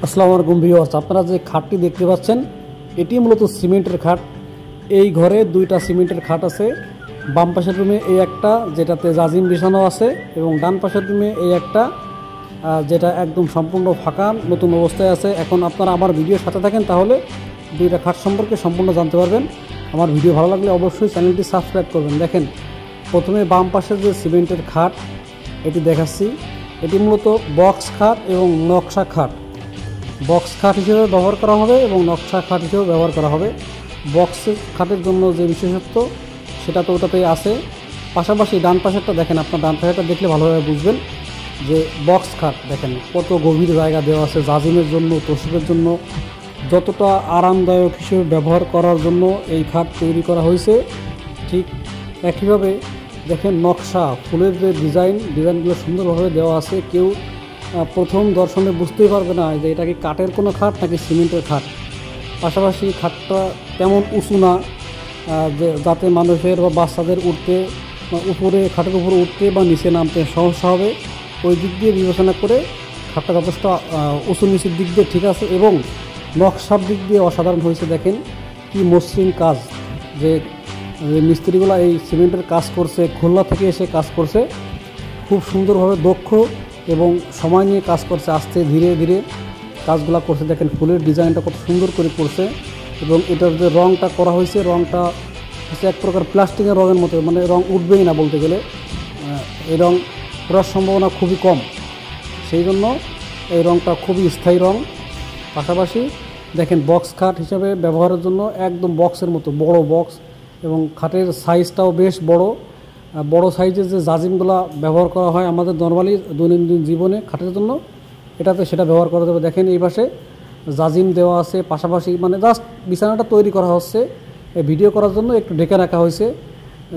আসসালামু আলাইকুম ভিউয়ার্স, আপনারা যে খাটটি দেখতে পাচ্ছেন এটি মূলত সিমেন্টের খাট। এই ঘরে দুইটা সিমেন্টের খাট আছে। বাম পাশের রুমে এই একটা যেটাতে জাজিম বিছানো আছে এবং ডান পাশের রুমে এই একটা যেটা একদম সম্পূর্ণ ফাঁকা নতুন অবস্থায় আছে। এখন আপনারা আমার ভিডিওর সাথে থাকেন, তাহলে দুইটা খাট সম্পর্কে সম্পূর্ণ জানতে পারবেন। আমার ভিডিও ভালো লাগলে অবশ্যই চ্যানেলটি সাবস্ক্রাইব করবেন। দেখেন, প্রথমে বাম পাশের যে সিমেন্টের খাট এটি দেখাচ্ছি। এটি মূলত বক্স খাট এবং নকশা খাট। বক্স খাট হিসেবে ব্যবহার করা হবে এবং নকশা খাট হিসেবে ব্যবহার করা হবে। বক্স খাটের জন্য যে বিশেষত্ব সেটা তো ওটাতেই আছে। পাশাপাশি ডান পাশেরটা দেখেন, আপনার ডান পাশেরটা দেখলে ভালোভাবে বুঝবেন যে বক্স খাট দেখেন কত গভীর জায়গা দেওয়া আছে জাজিমের জন্য, তোষকের জন্য। যতটা আরামদায়ক হিসেবে ব্যবহার করার জন্য এই খাট তৈরি করা হয়েছে। ঠিক একইভাবে দেখেন নকশা, ফুলের যে ডিজাইনগুলো সুন্দরভাবে দেওয়া আছে। কেউ প্রথম দর্শনে বুঝতেই পারবে না যে এটা কি কাঠের কোনো খাট নাকি সিমেন্টের খাট। পাশাপাশি খাটটা তেমন উঁচু না, যে যাতে মানুষের বা বাচ্চাদের উঠতে উপরে খাটের উপরে উঠতে বা নিচে নামতে সমস্যা হবে। ওই দিক দিয়ে বিবেচনা করে খাটটা যথেষ্ট উঁচু নিচের দিক দিয়ে ঠিক আছে এবং নকশার দিক দিয়ে অসাধারণ হয়েছে। দেখেন কি মসৃণ কাজ, যে মিস্ত্রিগুলো এই সিমেন্টের কাজ করছে, খুলনা থেকে এসে কাজ করছে, খুব সুন্দরভাবে দক্ষ এবং সময় নিয়ে কাজ করছে। আস্তে ধীরে ধীরে কাজগুলো করছে। দেখেন ফুলের ডিজাইনটা কত সুন্দর করে করছে এবং এটার যে রঙটা করা হয়েছে, রঙটা হচ্ছে এক প্রকার প্লাস্টিকের রঙের মতো, মানে রঙ উঠবেই না বলতে গেলে। এই রঙ করার সম্ভাবনা খুবই কম, সেই জন্য এই রঙটা খুবই স্থায়ী রঙ। পাশাপাশি দেখেন বক্স খাট হিসাবে ব্যবহারের জন্য একদম বক্সের মতো বড় বক্স এবং খাটের সাইজটাও বেশ বড় সাইজের যে জাজিমগুলো ব্যবহার করা হয় আমাদের নর্মালি দৈনন্দিন জীবনে খাটের জন্য, এটাতে সেটা ব্যবহার করা যাবে। দেখেন এই পাশে জাজিম দেওয়া আছে। পাশাপাশি মানে জাস্ট বিছানাটা তৈরি করা হচ্ছে ভিডিও করার জন্য, একটু ঢেকে রাখা হয়েছে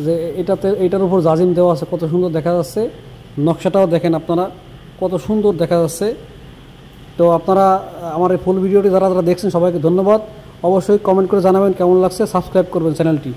যে এটার উপর জাজিম দেওয়া আছে। কত সুন্দর দেখা যাচ্ছে, নকশাটাও দেখেন আপনারা কত সুন্দর দেখা যাচ্ছে। তো আপনারা আমার এই ফুল ভিডিওটি যারা দেখছেন সবাইকে ধন্যবাদ। অবশ্যই কমেন্ট করে জানাবেন কেমন লাগছে, সাবস্ক্রাইব করবেন চ্যানেলটি।